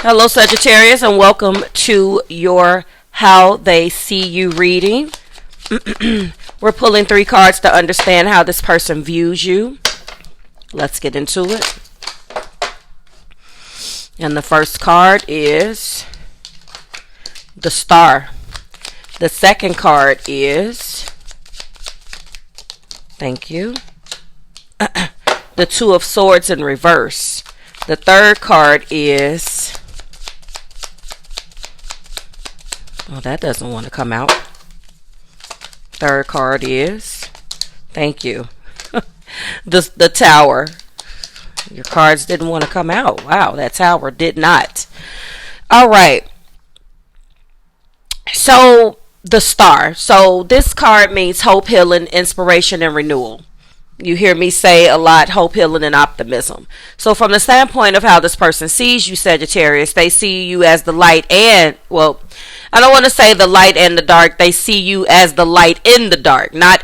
Hello, Sagittarius, and welcome to your How They See You reading. We're pulling 3 cards to understand how this person views you. Let's get into it. And the first card is the Star. The second card is, thank you, the Two of Swords in reverse. The third card is, oh, that doesn't want to come out. Third card is, thank you, the Tower. Your cards didn't want to come out. Wow, that Tower did not. All right. So, the Star. So, this card means hope, healing, inspiration, and renewal. You hear me say a lot, hope, healing, and optimism. So from the standpoint of how this person sees you, Sagittarius, they see you as the light and, well, I don't want to say the light and the dark. They see you as the light in the dark, not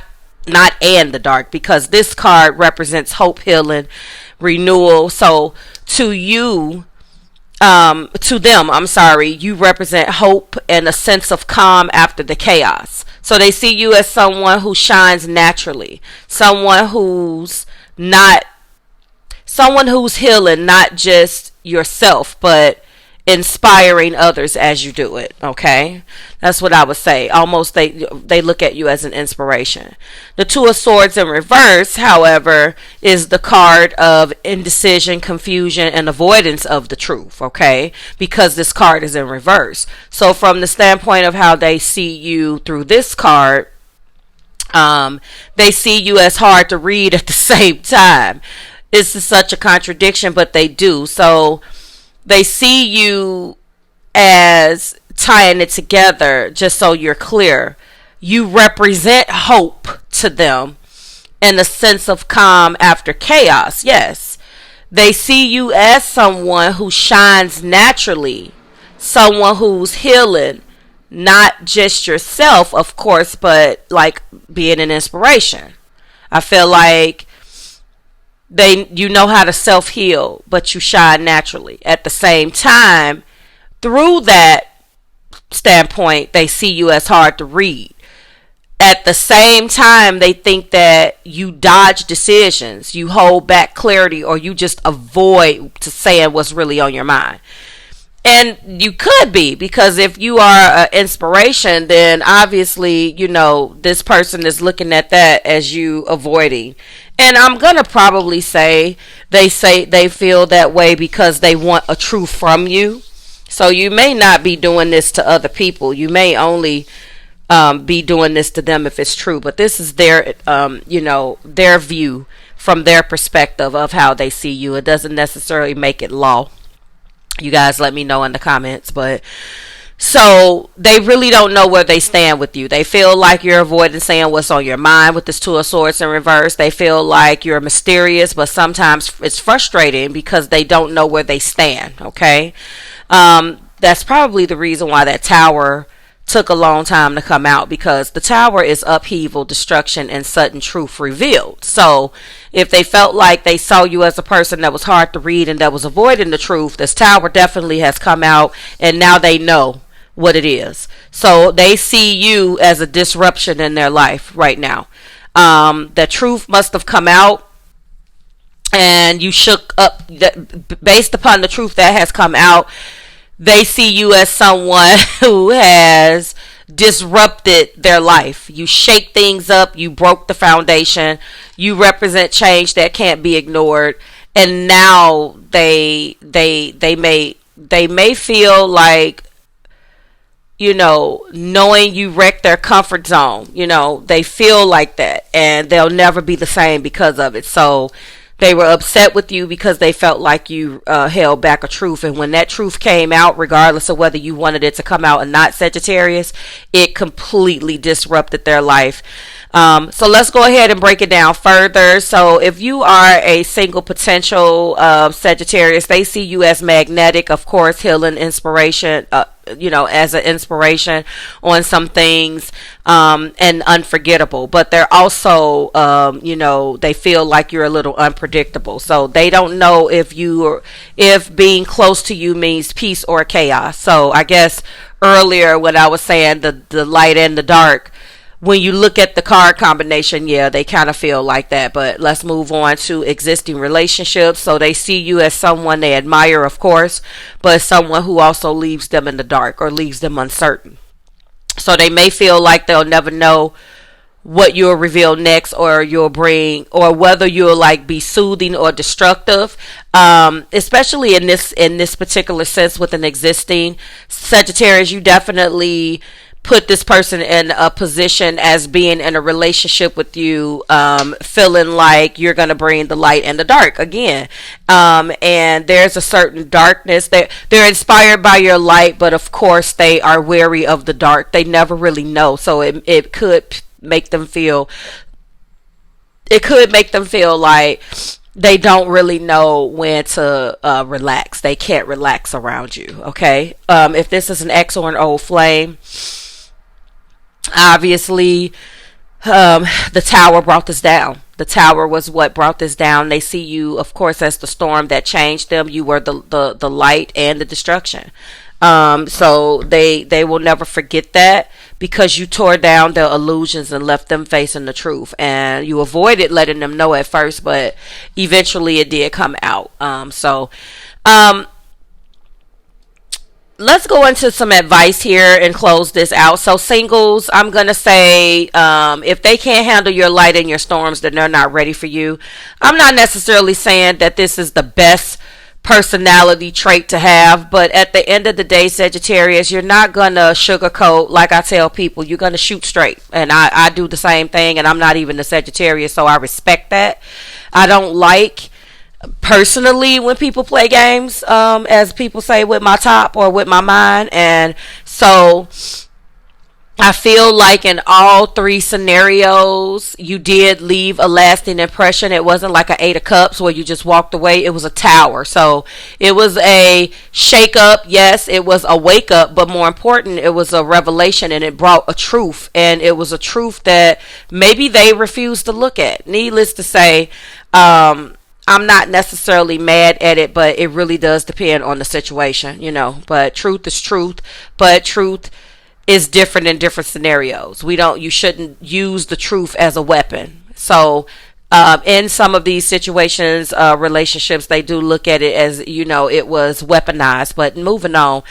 and the dark, because this card represents hope, healing, renewal. So to you, to them, I'm sorry, you represent hope and a sense of calm after the chaos. So they see you as someone who shines naturally, someone who's healing, not just yourself, but inspiring others as you do it. Okay, that's what I would say. Almost they look at you as an inspiration. The Two of Swords in reverse, however, is the card of indecision, confusion, and avoidance of the truth. Okay, because this card is in reverse. So from the standpoint of how they see you through this card, they see you as hard to read at the same time. This is such a contradiction, but they do. So they see you as tying it together, just so you're clear. You represent hope to them and a sense of calm after chaos. Yes. They see you as someone who shines naturally, someone who's healing, not just yourself, of course, but like being an inspiration. I feel like you know how to self-heal, but you shine naturally. At the same time, through that standpoint, they see you as hard to read. At the same time, they think that you dodge decisions, you hold back clarity, or you just avoid to saying what's really on your mind. And you could be, because if you are an inspiration, then obviously, you know, this person is looking at that as you avoiding. And I'm going to probably say they feel that way because they want a truth from you. So you may not be doing this to other people. You may only be doing this to them if it's true. But this is their, their view from their perspective of how they see you. It doesn't necessarily make it law. You guys let me know in the comments. But so they really don't know where they stand with you. They feel like you're avoiding saying what's on your mind with this Two of Swords in reverse. They feel like you're mysterious, but sometimes it's frustrating because they don't know where they stand. Okay. That's probably the reason why that Tower took a long time to come out, because the Tower is upheaval, destruction, and sudden truth revealed. So if they felt like they saw you as a person that was hard to read and that was avoiding the truth, this Tower definitely has come out, and now they know what it is. So they see you as a disruption in their life right now. The truth must have come out, and you shook up based upon the truth that has come out. They see you as someone who has disrupted their life. You shake things up. You broke the foundation. You represent change that can't be ignored. And now they may feel like, you know, knowing you wrecked their comfort zone. You know, they feel like that, and they'll never be the same because of it. So they were upset with you because they felt like you held back a truth. And when that truth came out, regardless of whether you wanted it to come out or not, Sagittarius, it completely disrupted their life. So let's go ahead and break it down further. So if you are a single potential Sagittarius, they see you as magnetic, of course, healing, inspiration, as an inspiration on some things, and unforgettable. But they're also, they feel like you're a little unpredictable. So they don't know if being close to you means peace or chaos. So I guess earlier when I was saying the light and the dark, when you look at the card combination, yeah, they kind of feel like that. But let's move on to existing relationships. So they see you as someone they admire, of course, but someone who also leaves them in the dark or leaves them uncertain. So they may feel like they'll never know what you'll reveal next, or you'll bring, or whether you'll like be soothing or destructive, especially in this particular sense with an existing Sagittarius. You definitely put this person in a position as being in a relationship with you, feeling like you're going to bring the light and the dark again. And there's a certain darkness. They're inspired by your light, but of course they are wary of the dark. They never really know. So it could make them feel like they don't really know when to relax. They can't relax around you. Okay. If this is an ex or an old flame, obviously, the tower brought this down. The tower was what brought this down. They see you, of course, as the storm that changed them. You were the light and the destruction. So they will never forget that, because you tore down their illusions and left them facing the truth. And you avoided letting them know at first, but eventually it did come out. Let's go into some advice here and close this out. So singles, I'm going to say, if they can't handle your light and your storms, then they're not ready for you. I'm not necessarily saying that this is the best personality trait to have, but at the end of the day, Sagittarius, you're not going to sugarcoat. Like I tell people, you're going to shoot straight. And I do the same thing, and I'm not even a Sagittarius, so I respect that. I don't like, personally, when people play games, as people say, with my top or with my mind. And so I feel like in all three scenarios, you did leave a lasting impression. It wasn't like an 8 of cups where you just walked away. It was a tower. So it was a shake up. Yes, it was a wake up, but more important, it was a revelation, and it brought a truth. And it was a truth that maybe they refused to look at. Needless to say, I'm not necessarily mad at it, but it really does depend on the situation, but truth is truth, but truth is different in different scenarios. You shouldn't use the truth as a weapon. So, in some of these situations, relationships, they do look at it as, it was weaponized. But moving on,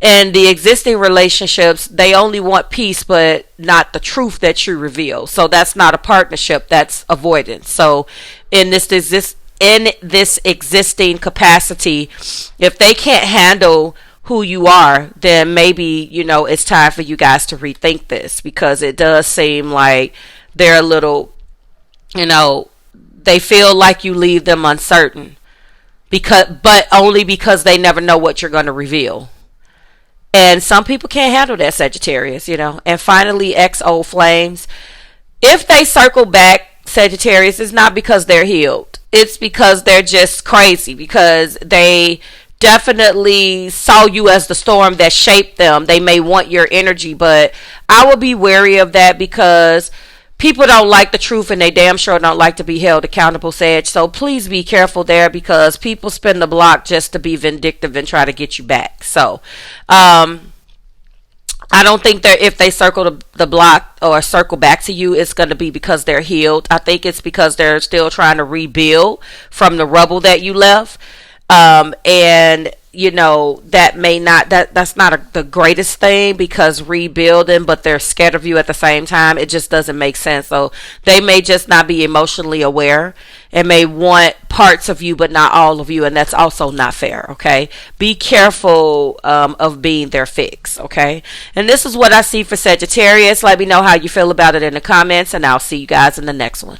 in the existing relationships, they only want peace, but not the truth that you reveal. So that's not a partnership, that's avoidance. So in this existing capacity, if they can't handle who you are, then maybe, it's time for you guys to rethink this, because it does seem like they're a little, they feel like you leave them uncertain, but only because they never know what you're going to reveal. And some people can't handle that, Sagittarius, And finally, ex old flames, if they circle back, Sagittarius, it's not because they're healed. It's because they're just crazy, because they definitely saw you as the storm that shaped them. They may want your energy, but I would be wary of that, because people don't like the truth, and they damn sure don't like to be held accountable, Sag. So please be careful there, because people spin the block just to be vindictive and try to get you back. So, I don't think that if they circle the block or circle back to you, it's going to be because they're healed. I think it's because they're still trying to rebuild from the rubble that you left. And that may not, that's not the greatest thing, because rebuilding, but they're scared of you at the same time, it just doesn't make sense. So they may just not be emotionally aware, and may want parts of you but not all of you, and that's also not fair. Okay, be careful of being their fix. Okay, and this is what I see for Sagittarius. Let me know how you feel about it in the comments, and I'll see you guys in the next one.